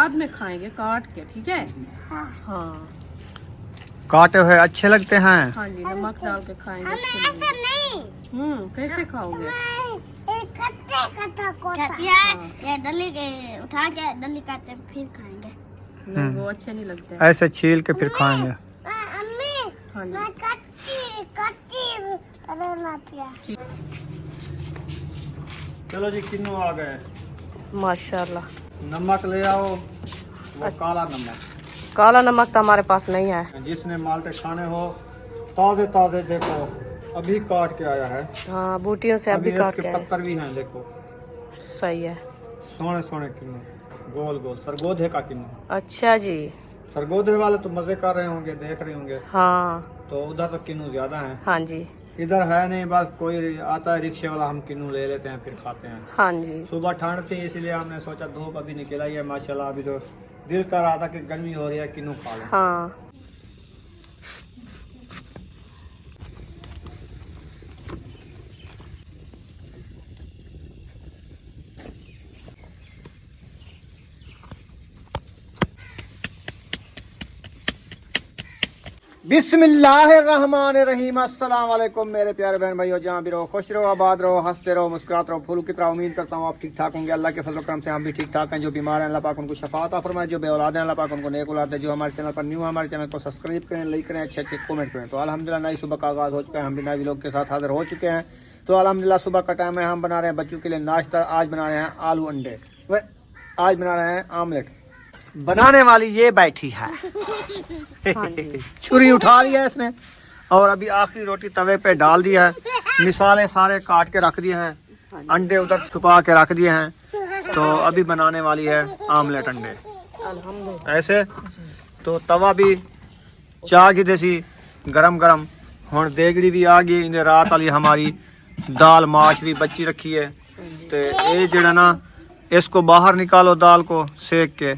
बाद में खाएंगे काट के, ठीक है? हाँ काटे हुए अच्छे लगते हैं। हाँ जी, नमक डाल के खाएंगे। कैसे खाओगे? ये डली के उठा के डली काटते फिर खाएंगे। नहीं वो अच्छे नहीं लगते। ऐसे छील के फिर खाएंगे। हाँ जी चलो जी, किन्नू आ गए। माशाल्लाह। नमक ले आओ, वो काला नमक। काला नमक तो हमारे पास नहीं है। जिसने माल्टे खाने हो ताजे ताजे, देखो अभी काट के आया है। हाँ बूटियों से अभी काट इसके के आए। पत्थर भी हैं, देखो सही है। सोने सोने किन्नू, गोल गोल सरगोधे का किन्नू। अच्छा जी। सरगोधे वाले तो मजे कर रहे होंगे, देख रहे होंगे। हाँ तो उधर तो किन्नू ज्यादा है, हाँ जी इधर है नहीं। बस कोई आता है रिक्शे वाला, हम किन्नू ले लेते हैं फिर खाते हैं। हाँ जी। सुबह ठंड थी इसलिए हमने सोचा धूप अभी निकल आई है माशाल्लाह, अभी तो दिल कर रहा था कि गर्मी हो रही है, किन्नू खा लें। हाँ बिस्मिल्लाहिर्रहमानिर्रहीम। अस्सलाम वालेकुम मेरे प्यारे बहन भाइयों, जहाँ भी रहो खुश रहो, आबाद रहो, हंसते रहो, मुस्कुराते रहो, फूल की तरह। उम्मीद करता हूँ आप ठीक ठाक होंगे। अल्लाह के फजल करम से हम भी ठीक ठाक हैं। जो बीमार हैं अल्लाह पाक उनको शफा अता फरमाए, जो बेऔलाद हैं अल्लाह पाक उनको नेक औलाद दे। जो हमारे चैनल पर न्यू है हमारे चैनल को सब्सक्राइब करें, लाइक करें, अच्छे अच्छे कमेंट करें। तो अल्हम्दुलिल्लाह नई सुबह का आगाज़ हो चुका है, हम भी नए लोग के साथ हाजिर हो चुके हैं। तो अल्हम्दुलिल्लाह सुबह का टाइम है, हम बना रहे हैं बच्चों के लिए नाश्ता। आज बना रहे हैं आलू अंडे, आज बना रहे हैं आमलेट। बनाने वाली ये बैठी है छुरी उठा लिया इसने और अभी आखिरी रोटी तवे पे डाल दिया है। मिसाले सारे काट के रख दिए हैं, अंडे उधर छुपा के रख दिए हैं। तो अभी बनाने वाली है आमलेट अंडे ऐसे। तो तवा भी चाह की देसी गरम गरम हुण देगड़ी भी आ गई। इन्हें रात वाली हमारी दाल माश भी बची रखी है। तो ये जड़ा ना, इसको बाहर निकालो दाल को सेक के,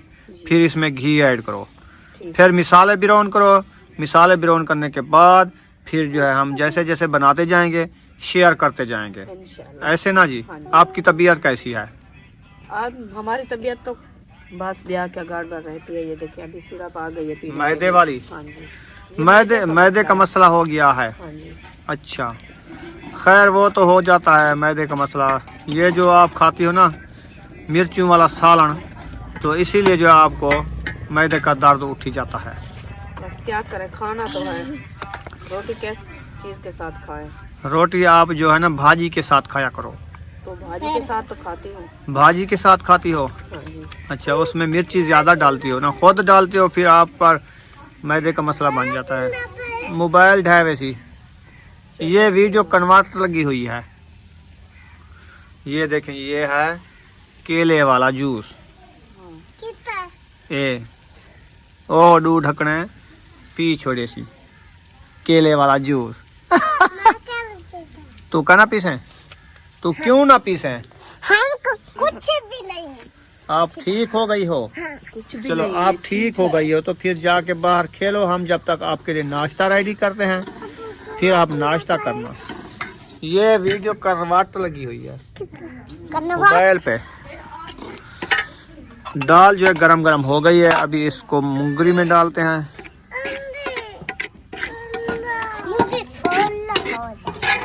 फिर इसमें घी ऐड करो, फिर मिसाले बिरौन करो। मिसाले बिरौन करने के बाद फिर जो है हम जैसे जैसे बनाते जाएंगे शेयर करते जाएंगे, ऐसे ना जी। आपकी तबीयत कैसी है? आज हमारी तबीयत तो बस ब्याह क्या गड़बड़ रहती है। ये देखिए अभी सिरप आ गई है मैदे वाली। हाँ जी, मैदे का मसला हो गया है। हाँ जी। अच्छा खैर वो तो हो जाता है मैदे का मसला। ये जो आप खाती हो ना मिर्चों वाला सालन, तो इसीलिए जो है आपको मैदे का दर्द उठ ही जाता है। बस क्या करें, खाना तो है। रोटी किस चीज के साथ खाएं? रोटी आप जो है ना भाजी के साथ खाया करो। तो भाजी के साथ तो खाती हूँ। भाजी के साथ खाती हो? हाँ जी। अच्छा उसमें मिर्ची ज़्यादा डालती हो ना, खुद डालती हो, फिर आप पर मैदे का मसला बन जाता है। मोबाइल ढाई वैसी ये वीडियो कन्वर्ट लगी हुई है। ये देखें, ये है केले वाला जूस। ए ओ डू ढकने पी छोड़े सी केले वाला जूस तू कहना पीसे, तू क्यों ना पीसे? हमको कुछ भी नहीं। आप ठीक हो गई हो? कुछ भी चलो नहीं। आप ठीक हो गई हो तो फिर जाके बाहर खेलो। हम जब तक आपके लिए नाश्ता रेडी करते हैं, फिर आप नाश्ता करना। ये वीडियो करवाट लगी हुई है मोबाइल पे। दाल जो है गरम गरम हो गई है, अभी इसको मुंगरी में डालते हैं।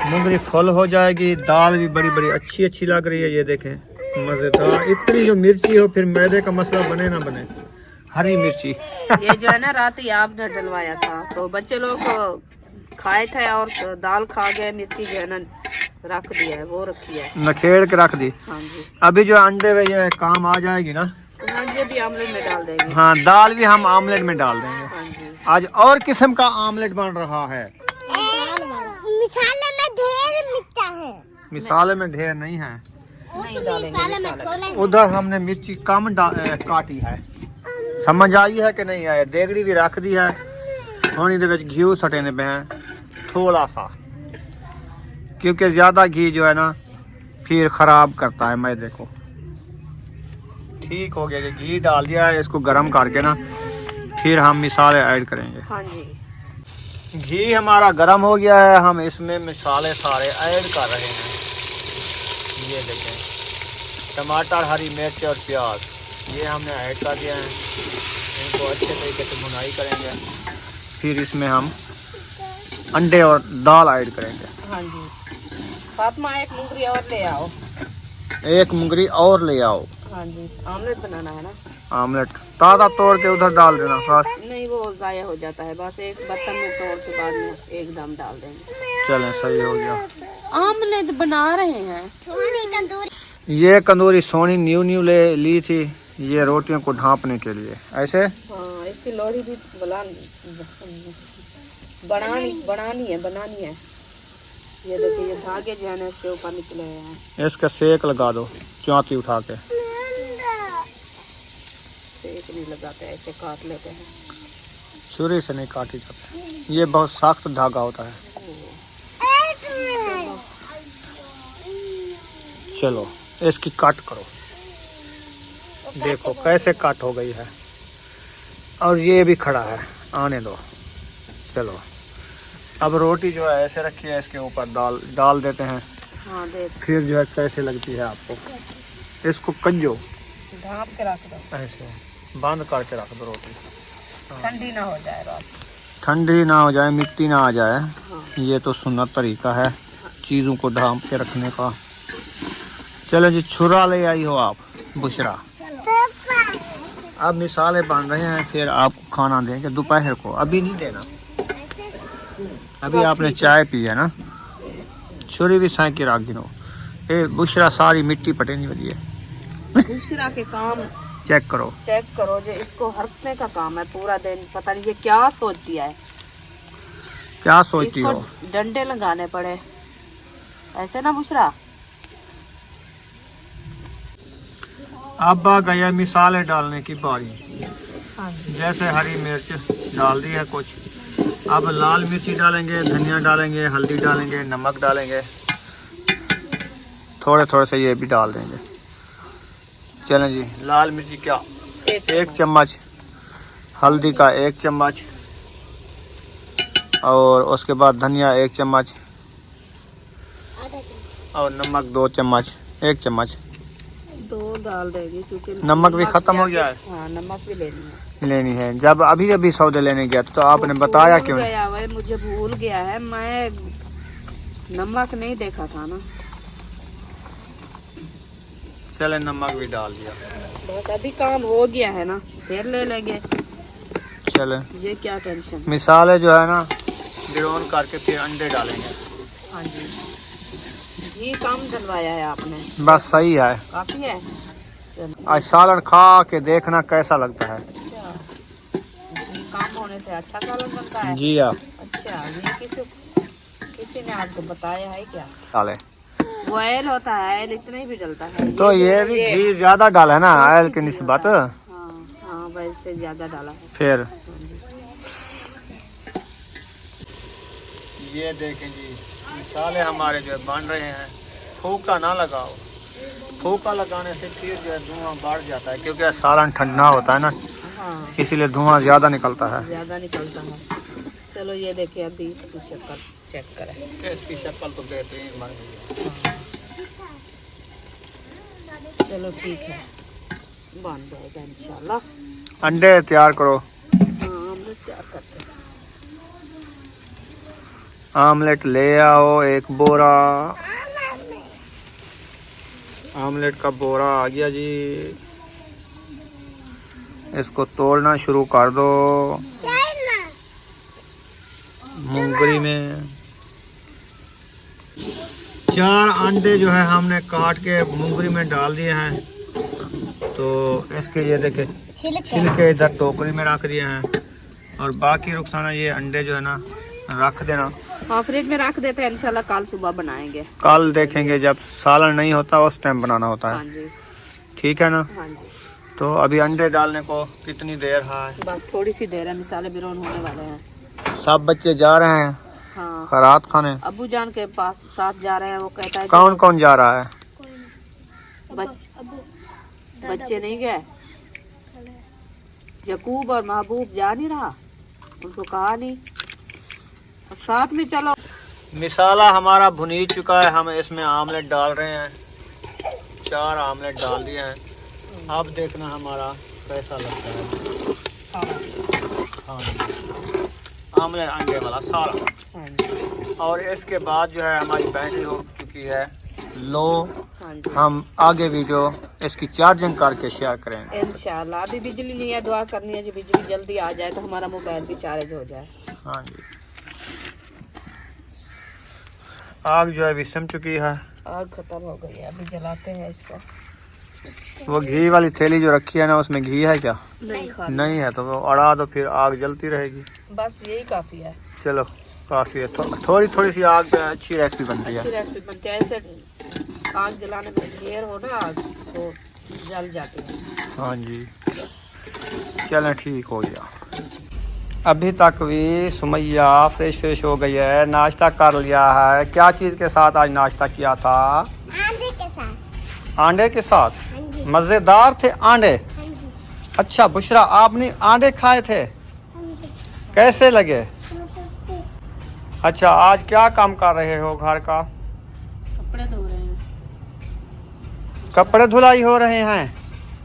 मुंगरी फुल हो जाएगी, दाल भी बड़ी बड़ी अच्छी अच्छी लग रही है। ये देखें मजेदार। इतनी जो मिर्ची हो फिर मैदे का मसला बने ना बने। हरी मिर्ची ये जो है ना रात ही आपने डलवाया था, तो बच्चे लोग खाए थे और दाल खा गए। मिर्ची जो है ना रख दिया है, वो रखी है, नखेड़ के रख दी। हाँ जी। अभी जो अंडे में ये काम आ जाएगी ना, तो अंडे भी आमलेट में डाल देंगे। हाँ दाल भी हम आमलेट में डाल देंगे। हाँ जी। आज और किस्म का आमलेट बन रहा है। मिसाले में ढेर मिर्चा है। मिसाले में ढेर नहीं है, नहीं डालेंगे मसाला। उधर हमने मिर्ची कम काटी है। समझ आई है कि नहीं आया? देगड़ी भी रख दी है। ਹੁਣ ਇਹਦੇ ਵਿੱਚ घी सटेने पे हैं थोड़ा सा, क्योंकि ज़्यादा घी जो है ना फिर ख़राब करता है मैदे को। ठीक हो गया कि घी डाल दिया है, इसको गर्म करके ना फिर हम मिसाले ऐड करेंगे। हाँ जी। घी हमारा गर्म हो गया है, हम इसमें मिसाले सारे ऐड कर रहे हैं। ये देखें टमाटर, हरी मिर्च और प्याज। ये हमने ऐड कर दिया है। इनको अच्छे तरीके से भुनाई करेंगे, फिर इसमें हम अंडे और दाल ऐड करेंगे। हाँ जी। फातिमा एक मुंगरी और ले आओ। एक मुंगरी और ले आओ। हाँ जी, आमलेट बनाना है ना। आमलेट ताज़ा तोड़ के उधर डाल देना बस। नहीं, वो ज़ाया हो जाता है, बस एक बर्तन में तोड़ के बाद में एकदम डाल देंगे। चलें, सही हो गया। आमलेट बना रहे हैं। ये कंदूरी सोनी न्यू ली थी, ये रोटियों को ढांपने के लिए। ऐसे हाँ, इसकी लोड़ी भी बनानी है। ये देखिए, ये धागे जो है ना इसके ऊपर निकले हैं। इसका सेक लगा दो, चाँती उठा के। सेक नहीं लगाते, ऐसे काट लेते हैं। छुरी से नहीं काटी जाती, ये बहुत सख्त धागा होता है। चलो इसकी कट करो, देखो कैसे कट हो गई है। और ये भी खड़ा है, आने दो। चलो अब रोटी जो है ऐसे रखी है, इसके ऊपर डाल देते हैं। हाँ, देख। फिर जो है कैसे लगती है आपको, इसको कंजो ढाँप के रख दो, ऐसे बंद करके रख दो रोटी। ठंडी ना हो जाए बस। ठंडी ना हो जाए, मिट्टी ना आ जाए। हाँ। ये तो सुन्नत तरीका है चीज़ों को ढांप के रखने का। चलो जी, छुरा ले आई हो आप बुशरा। अब मिसाले बन रहे हैं, फिर आपको खाना देंगे दोपहर को। अभी नहीं देना, अभी आपने चाय पी है ना। छुरी भी साई की राख गिनो। ए बुशरा सारी मिट्टी पटेनी वाली है। दूसरा के काम चेक करो जो इसको हरकने का काम है पूरा दिन। पता नहीं ये क्या सोचती है। क्या सोचती इसको हो। डंडे लगाने पड़े, ऐसे ना बुशरा। अब आ गया मिसाले डालने की बारी। हाँ जी। जैसे हरी मिर्च डाल दी है कुछ, अब लाल मिर्ची डालेंगे, धनिया डालेंगे, हल्दी डालेंगे, नमक डालेंगे, थोड़े थोड़े से ये भी डाल देंगे। चलें जी, लाल मिर्ची क्या 1 चम्मच, हल्दी का 1 चम्मच, और उसके बाद धनिया 1 चम्मच, और नमक 2 चम्मच, 1 चम्मच। 2 डाल देगी क्योंकि नमक भी खत्म हो गया है। हाँ, नमक भी लेनी है। जब अभी सौदे लेने गया तो आपने बताया क्यों नहीं? गया भाई, मुझे भूल गया है, मैं नमक नहीं देखा था ना। चले, नमक भी डाल दिया। बस अभी काम हो गया है ना, फिर ले लेंगे। चले, ये क्या टेंशन। मिसाले जो है ना गिरोन करके फिर अंडे डालेंगे। हाँ जी, ये काम डलवाया है आपने, बस सही है। काफी है। आज सालन खा के देखना कैसा लगता है। अच्छा, ये काम होने से अच्छा सालन बनता है। जी हाँ। अच्छा, ये किसी ने आपको बताया है क्या? साले वो ऑयल होता है, ऑयल इतना ही भी डलता है। तो ये भी घी ज्यादा डाला है ना ऑयल की निस्बत। हाँ, वैसे ज्यादा डाला है। फिर ये देखें जी, मिसाले हमारे जो है बन रहे हैं। फूका ना लगाओ, फूका लगाने से फिर जो है धुआं बढ़ जाता है, क्योंकि सालन ठंडा होता है ना। हाँ, इसीलिए धुआं ज्यादा निकलता है। ज्यादा निकलता है। चलो ये देखिए, अभी इसकी शक्ल चेक करें। इसकी शक्ल तो बेहतरीन बन गई है। चलो ठीक है, बन जाएगा इंशाल्लाह। अंडे तैयार करो। हाँ, हम लोग तैयार करते हैं। आमलेट ले आओ, 1 बोरा। आमलेट का बोरा आ गया जी। इसको तोड़ना शुरू कर दो मूंगरी में। 4 अंडे जो है हमने काट के मूंगरी में डाल दिए हैं। तो इसके ये देखे छिलके इधर टोकरी में रख दिए हैं। और बाकी रुखसाना ये अंडे जो है ना रख देना। हाँ, फ्रिज में रख देते हैं, इंशाल्लाह कल सुबह बनाएंगे। कल देखेंगे, जब सालन नहीं होता उस टाइम बनाना होता हाँ है। जी। ठीक है ना। हाँ जी, तो अभी अंडे डालने को कितनी देर है? बस थोड़ी सी देर है, मिसाले बिरोन होने वाले हैं। सब बच्चे जा रहे हैं हाँ, खैरात खाने। अब्बू जान के पास साथ जा रहे हैं। वो कहता है कौन कौन जा रहा है? बच्चे नहीं गए, यकूब और महबूब जा नहीं रहा, उनको कहा नहीं। अब साथ में चलो। मिसाला हमारा भुनी चुका है, हम इसमें आमलेट डाल रहे हैं। 4 आमलेट डाल दिए हैं। अब देखना हमारा कैसा लगता है। हाँ जी, आमलेट अंडे वाला सारा। हाँ जी। और इसके बाद जो है हमारी बैटरी हो चुकी है लो। हाँ जी। हम आगे वीडियो इसकी चार्जिंग करके शेयर करेंगे इंशाल्लाह। अभी बिजली नहीं है, दुआ करनी है जी बिजली जल्दी आ जाए तो हमारा मोबाइल भी चार्ज हो जाए। हाँ जी। आग जो है अभी सिम चुकी है। आग खत्म हो गई है, अभी जलाते हैं इसको। वो घी वाली थैली जो रखी है ना, उसमें घी है क्या? नहीं खा नहीं है तो वो अड़ा दो, फिर आग जलती रहेगी। बस यही काफी है। चलो काफी है। थोड़ी थोड़ी सी आग पे अच्छी रेसिपी बनती है। अच्छी रेसिपी बनती है। ऐसे आग जलाने में ढेर हो ना आग तो जल जाती है। हाँ जी, चलें ठीक हो गया। अभी तक भी सुमैया फ्रेश हो गई है, नाश्ता कर लिया है। क्या चीज़ के साथ आज नाश्ता किया था? आंडे के साथ। अंडे के साथ? हाँ जी। मज़ेदार थे अंडे। हाँ जी। अच्छा बुशरा, आपने अंडे खाए थे, हाँ जी। कैसे लगे? अच्छा, आज क्या काम कर रहे हो घर का? कपड़े धो रहे हैं। कपड़े धुलाई हो रहे हैं।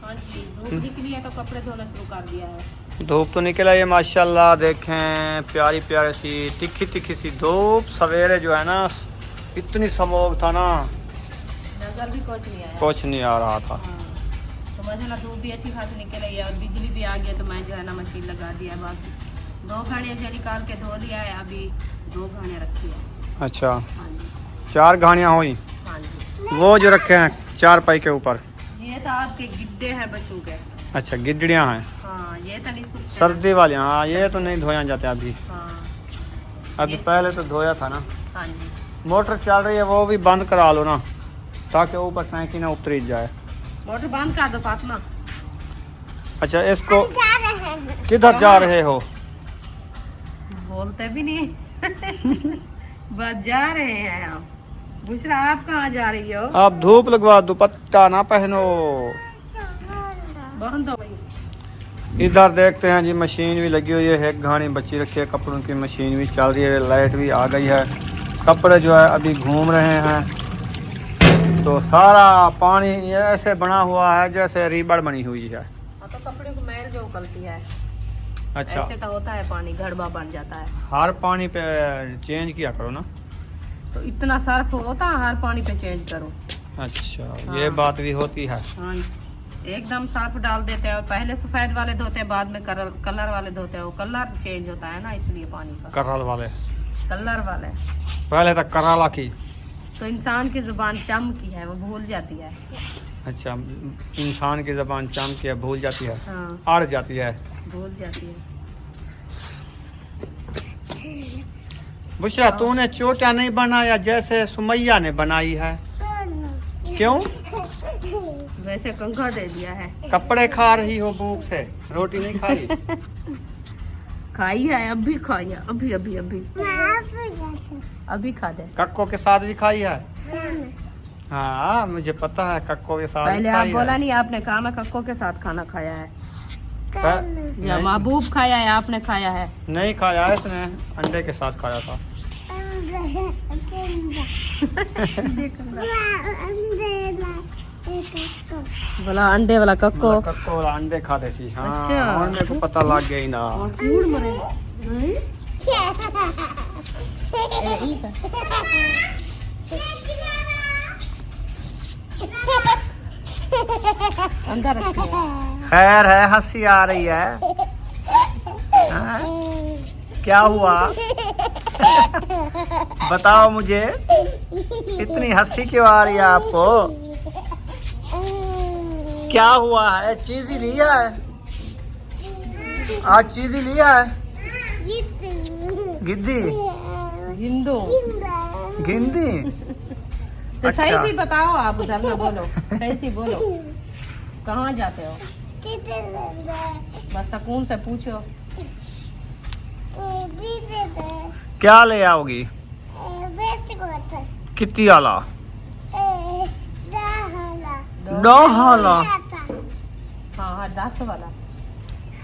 हाँ जी, धूप निकली है तो कपड़े धोना शुरू कर दिया है। धूप तो निकल आई है माशाल्लाह। देखें प्यारी प्यारी सी तिखी सी धूप। सवेरे जो है ना इतनी स्मोक था ना, नजर भी कुछ नहीं आया। कुछ नहीं आ रहा था। हाँ। तो माशाल्लाह धूप भी अच्छी खासी निकल आई है और बिजली भी आ गया तो मैं जो है ना मशीन लगा दिया है। बाकी 2 घाड़ियाँ जो निकाल के धो लिया है, अभी 2 घाड़ियाँ रखी है। अच्छा, हाँ जी। 4 घाड़ियाँ हुई। हाँ जी। वो जो रखे हैं 4 पाई के ऊपर, ये तो आपके गिड्डे हैं बच्चों के। अच्छा गिड्डियाँ हैं। हाँ, ये तो नहीं सूखते। सर्दी वाले, हाँ ये तो नहीं धोया जाते अभी। हाँ। अभी ये- पहले तो धोया था ना। हाँ जी। मोटर चल रही है, वो भी बंद करा लो ना, ताकि ऊपर टैंकी ना उतरी जाए। मोटर बंद कर दो फातिमा। अच्छा, इसको जा रहे हैं। किधर जा रहे हो? बोलते भी नहीं। बस जा रहे हैं हम। बुशरा, आप कहाँ जा रही हो? आप धूप लगवा, दुपट्टा ना पहनो। बंद हो। इधर देखते हैं जी, मशीन भी लगी हुई है, एक घानी बची रखी है, कपड़ों की मशीन भी चल रही है, लाइट भी आ गई है। कपड़े जो है अभी घूम रहे हैं, तो सारा पानी ऐसे बना हुआ है जैसे रिबड़ बनी हुई है। हाँ, तो कपड़े को मैल जो उकलती है। अच्छा, ऐसे तो होता है, पानी घड़बा बन जाता है। हर पानी पे चेंज किया करो ना। तो इतना सर्फ होता है, हर पानी पे चेंज करो। अच्छा, हाँ। ये बात भी होती है। हाँ, एकदम सर्फ डाल देते हैं और पहले सफेद वाले धोते हैं, बाद में कलर वाले धोते हैं। वो कलर चेंज होता है ना, इसलिए पानी का कराल वाले कलर वाले। पहले तक कराला की। तो इंसान की जुबान चम की है, वो भूल जाती है। अच्छा, इंसान की जबान चाम की है, भूल जाती है, हाँ, अड़ जाती है। भूल जाती है। बुशरा, तूने चोटा नहीं बनाया जैसे सुमैया ने बनाई है, क्यों? वैसे कंघा दे दिया है। कपड़े खा रही हो भूख से, रोटी नहीं खाई? खाई है, अभी खाई है, अभी अभी अभी अभी खा दे। कक्को के साथ भी खाई है? हाँ मुझे पता है, कक्को के साथ भी पहले आप खाई बोला है। नहीं, आपने कहा मैं कक्को के साथ खाना खाया है। या नहीं, महबूब खाया है, आपने खाया है। नहीं खाया, इसने अंडे के साथ खाया था। बोला अंडे वाला कक्को। कक्को वाला अंडे खाते सी। हाँ, अच्छा। और मेरे को पता लग गया ही ना। कूड़ मरे। नहीं? अंदर रखिए। खैर है, हंसी आ रही है। हाँ? क्या हुआ? बताओ मुझे, इतनी हंसी क्यों आ रही है आपको? क्या हुआ है? चीज ही लिया है आज? चीज ही लिया है? गिद्दी? हिंदू। गिंदी? तो सही अच्छा। से बताओ, आप उधर ना बोलो, सही से बोलो। कहाँ जाते हो? बस सुकून से पूछो। क्या ले आओगी? कितनी आला? 9 हाला। हाँ हाँ, 10 वाला।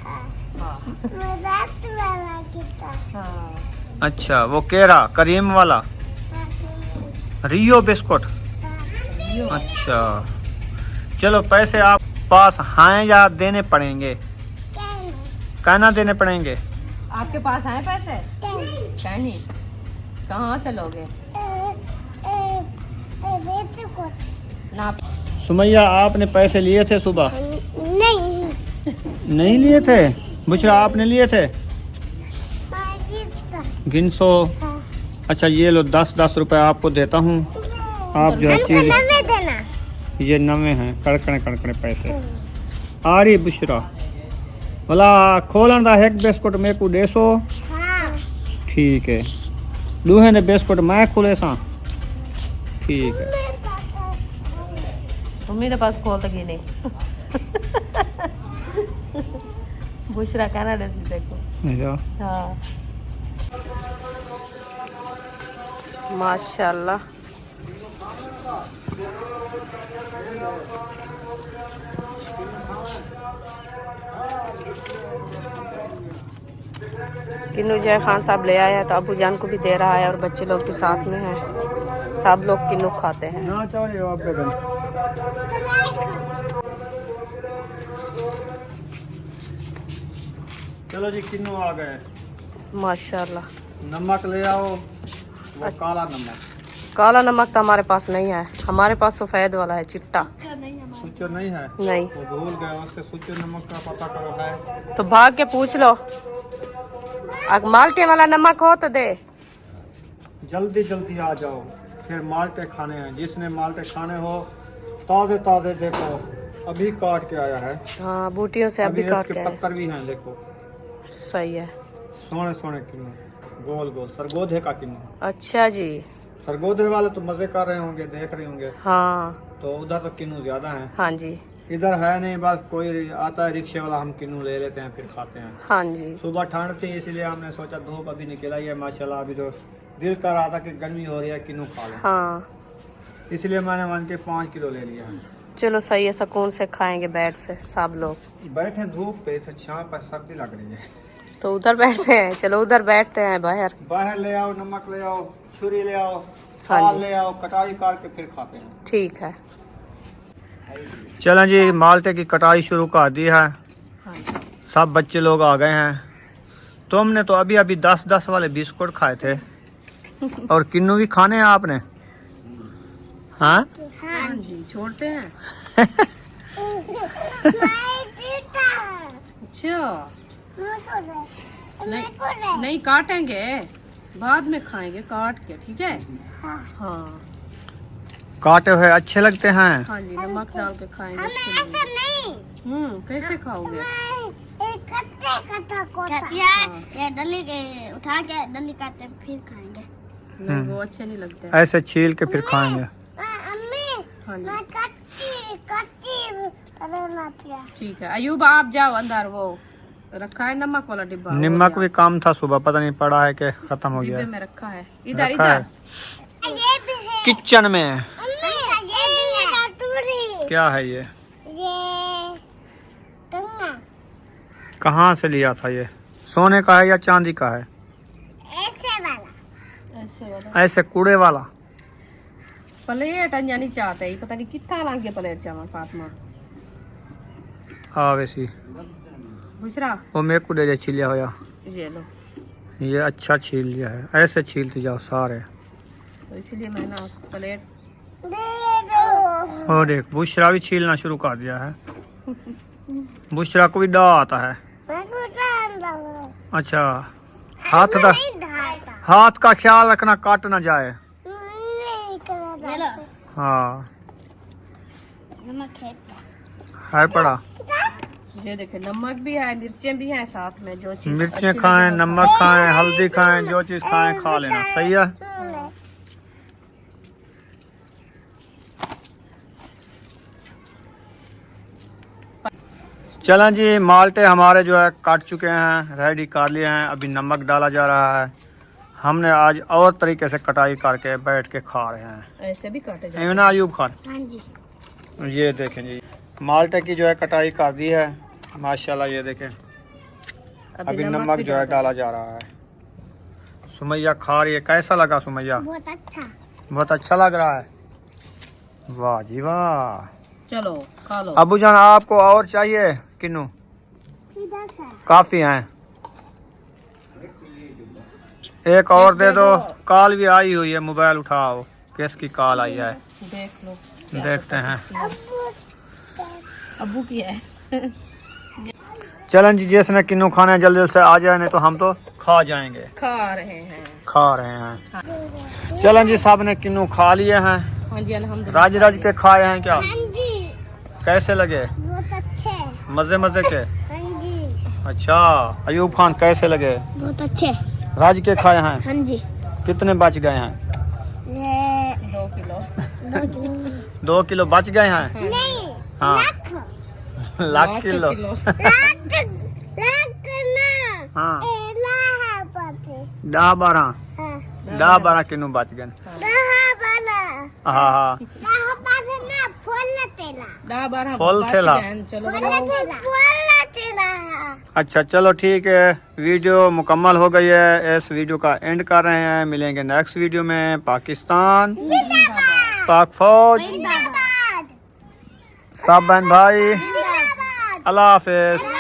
हाँ हाँ। अच्छा, वो केरा करीम वाला रियो बिस्कुट। अच्छा, चलो पैसे आप पास हैं या देने पड़ेंगे? कहना देने पड़ेंगे। आपके पास हैं पैसे? नहीं। कहाँ से लोगे? ना सुमैया आपने पैसे लिए थे सुबह? नहीं। नहीं लिए थे? बुशरा आपने लिए थे? गिनसो। अच्छा ये लो 10-10 रुपए आपको देता हूँ। आप जो है चीज देना। ये नवे हैं कड़कड़े कड़कड़े पैसे। आ रही बुशरा भला खोलन दा एक बिस्कुट मेरे को 150। हाँ। ठीक है दूहे ने बिस्कुट मैं खुले सा। ठीक है मम्मी के पास खोल तक ही नहीं। बुशरा कहना जैसे देखो। हाँ माशाल्लाह। किन्नू जय खान साहब ले आया है तो अबू जान को भी दे रहा है और बच्चे लोग भी साथ में हैं। सब लोग किन्नू खाते हैं। ना चाहिए आप बेगम। चलो जी किन्नू आ गए। माशाल्लाह। नमक ले आओ वो काला नमक। काला नमक तो हमारे पास नहीं है, हमारे पास सफ़ेद वाला है चिट्टा। सुचो नहीं है? नहीं वो भूल गए उसके सुचो नमक का पता करो है तो भाग के पूछ लो। अगर माल्टे वाला नमक हो तो दे। जल्दी जल्दी आ जाओ फिर माल्टे खाने हैं। जिसने माल्टे खाने हो ताजे ताजे देखो अभी काट के आया है। हाँ बूटियों से अभी काट इसके के आए। पत्थर भी हैं देखो सही है। सोने सोने किन्नू गोल गोल सरगोधे का किन्नू। अच्छा जी। सरगोधे वाले तो मजे कर रहे होंगे देख रहे होंगे। हाँ तो उधर तो किन्नू ज्यादा है। हाँ जी। इधर है नहीं बस कोई आता है रिक्शे वाला हम किन्नू ले लेते हैं फिर खाते हैं। हाँ जी। सुबह ठंड थी इसलिए हमने सोचा धूप अभी निकल आई है माशाल्लाह। अभी तो दिल कर रहा था कि गर्मी हो रही है किन्नू खा लें। हाँ इसलिए मैंने मान के 5 किलो ले लिया है। चलो सही है, सुकून से खाएंगे बैठ से सब लोग। बैठे धूप पे तो छां पर सर्दी लग रही है तो उधर बैठते हैं। चलो उधर बैठते हैं बाहर। बाहर ले आओ नमक ले आओ छुरी ले आओ हाँ थाल जी। ले आओ कटाई करके फिर खाते हैं। ठीक है। चलें जी माल्टे की कटाई शुरू कर दी है। हाँ जी। सब बच्चे लोग आ गए हैं। तुमने तो अभी अभी 10-10 वाले बिस्कुट खाए थे और किन्नू भी खाने हैं आपने? हाँ हाँ जी छोड़ते हैं। अच्छा नहीं नहीं काटेंगे बाद में खाएंगे काट के। ठीक है। हाँ काटे हुए अच्छे लगते हैं। हाँ जी नमक डाल के खाएंगे अच्छे लगेंगे। कैसे खाओगे? ये डली के उठा के डली काटते फिर खाएंगे। नहीं वो अच्छे नहीं लगते। ऐसे छील के फिर खाएंगे। हाँ जी अम्मी ठीक है। अयूब आप जाओ अंदर, वो रखा है नमक वाला डिब्बा। नमक भी काम था सुबह पता नहीं पड़ा है कि खत्म हो गया डिब्बे है। में रखा है। इधर रखा है इधर ये भी है किचन में। ये भी है कटोरी। क्या है ये? ये कंगा कहाँ से लिया था ये? सोने का है या चांदी का है? ऐसे वाला। ऐसे वाला ऐसे कूड़े वाला। प्लेट अंजानी चाहते ही पता नहीं कितना लागे प्लेट चावल फातिमा। हाँ वैसी बुशरा वो मेरे को दे दे छीलिया होया। ये लो। ये अच्छा छील लिया है। ऐसे छीलती जाओ सारे। तो इसलिए मैंने प्लेट दे दो। और देख बुशरा भी छीलना शुरू कर दिया है। बुशरा को भी डा आता है। मैं को जान दो। अच्छा हाथ दा नहीं ढाता। हाथ का ख्याल रखना काट ना जाए। नहीं कर। हाँ नमक है पड़ा। ये देखे नमक भी है मिर्चें भी हैं साथ में। जो चीज मिर्चें अच्छी खाएं लगे वो नमक खाएं हल्दी खाएं जो चीज खाएं खा लेना। सही है। चलें जी माल्टे हमारे जो है काट चुके हैं रेडी कर लिए हैं। अभी नमक डाला जा रहा है। हमने आज और तरीके से कटाई करके बैठ के खा रहे हैं। ऐसे भी काटे जाते है ना अयूब खान? हाँ जी। ये देखें जी माल्टे की जो है कटाई कर दी है माशाल्लाह। ये देखें अभी नमक भी जो है डाला जा रहा है। सुमैया खा रही है। कैसा लगा सुमैया? बहुत अच्छा। बहुत अच्छा लग रहा है। वाह जी वाह। चलो खा लो। अबू जान आपको और चाहिए किन्नू? इधर से काफी हैं। एक और दे दो। कॉल भी आई हुई है, मोबाइल उठाओ, किसकी कॉल आई है देख लो। देखते हैं। अब्बू की है। चलन जी, जिसने किन्नू खाना है जल्दी से आ जाए, नहीं तो हम तो खा जाएंगे। खा रहे हैं। खा रहे हैं। चलन जी, सब ने किन्नू खा लिए हैं। हाँ जी अल्हम्दुलिल्लाह। राज राज के खाए हैं क्या? हाँ जी कैसे लगे? बहुत अच्छे। मजे मजे के? हाँ जी अच्छा। अयूब खान कैसे लगे? बहुत अच्छे। राज के खाए हैं? हाँ जी कितने बच गए हैं? ये 2 किलो। 2 किलो बच गए हैं। नहीं हाँ, लाख किलो। लाख ना हाँ, एला है पापे 10-12 हाँ 10-12 किलो बच गए। दहा बाला हाँ हाँ। दहा बाला ना फूल तेला 10-12 फुल थैला। चलो फूल तेला। अच्छा चलो ठीक है, वीडियो मुकम्मल हो गई है। इस वीडियो का एंड कर रहे हैं। मिलेंगे नेक्स्ट वीडियो में। पाकिस्तान, जिंदाबाद पाक फौज, जिंदाबाद सब बहन भाई, जिंदाबाद। अल्लाह हाफिज।